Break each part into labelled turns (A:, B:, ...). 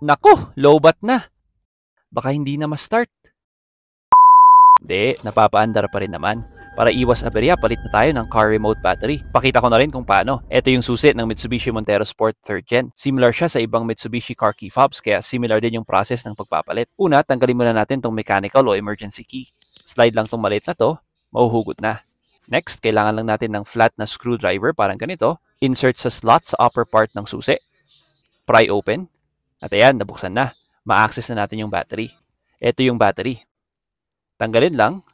A: Naku, lowbat na. Baka hindi na ma-start. Hindi, napapaandar pa rin naman. Para iwas aberya, palit na tayo ng car remote battery. Pakita ko na rin kung paano. Ito yung susi ng Mitsubishi Montero Sport 3rd Gen. Similar siya sa ibang Mitsubishi car key fobs, kaya similar din yung process ng pagpapalit. Una, tanggalin muna natin tong mechanical o emergency key. Slide lang tong maliit na to, mahuhugot na. Next, kailangan lang natin ng flat na screwdriver, parang ganito. Insert sa slot sa upper part ng susi. Pry open. At ayan, nabuksan na. Ma-access na natin yung battery. Ito yung battery. Tanggalin lang.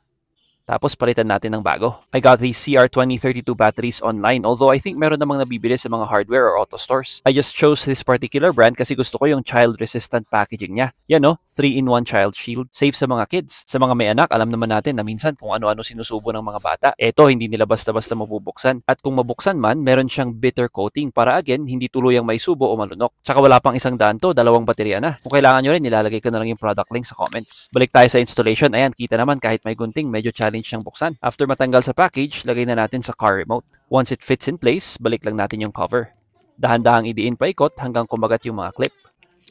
A: Tapos palitan natin ng bago. I got these CR2032 batteries online, although I think meron namang nabibili sa mga hardware or auto stores. I just chose this particular brand kasi gusto ko yung child-resistant packaging niya. Yan o, 3-in-1 child shield. Safe sa mga kids. Sa mga may anak, alam naman natin na minsan kung ano-ano sinusubo ng mga bata. Eto, hindi nila basta-basta mabubuksan. At kung mabuksan man, meron siyang bitter coating para again, hindi tuluyang may subo o malunok. Tsaka wala pang 100 to, 2 baterya na. Kung kailangan nyo rin, nilalagay ko na lang yung product link sa comments. Balik tayo sa installation. Ayan, kita naman kahit may gunting, medyo challenge siyang buksan. After matanggal sa package, lagay na natin sa car remote. Once it fits in place, balik lang natin yung cover. Dahan-dahang idiin paikot hanggang kumagat yung mga clip.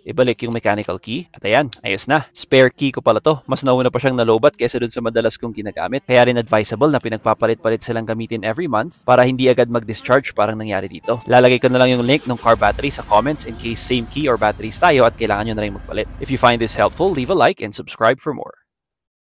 A: Ibalik yung mechanical key. At ayan, ayos na. Spare key ko pala to. Mas nauna pa siyang nalobat kaysa dun sa madalas kong ginagamit. Kaya rin advisable na pinagpapalit-palit silang gamitin every month para hindi agad mag-discharge parang nangyari dito. Lalagay ko na lang yung link ng car battery sa comments in case same key or batteries tayo at kailangan nyo na rin magpalit. If you find this helpful, leave a like and subscribe for more.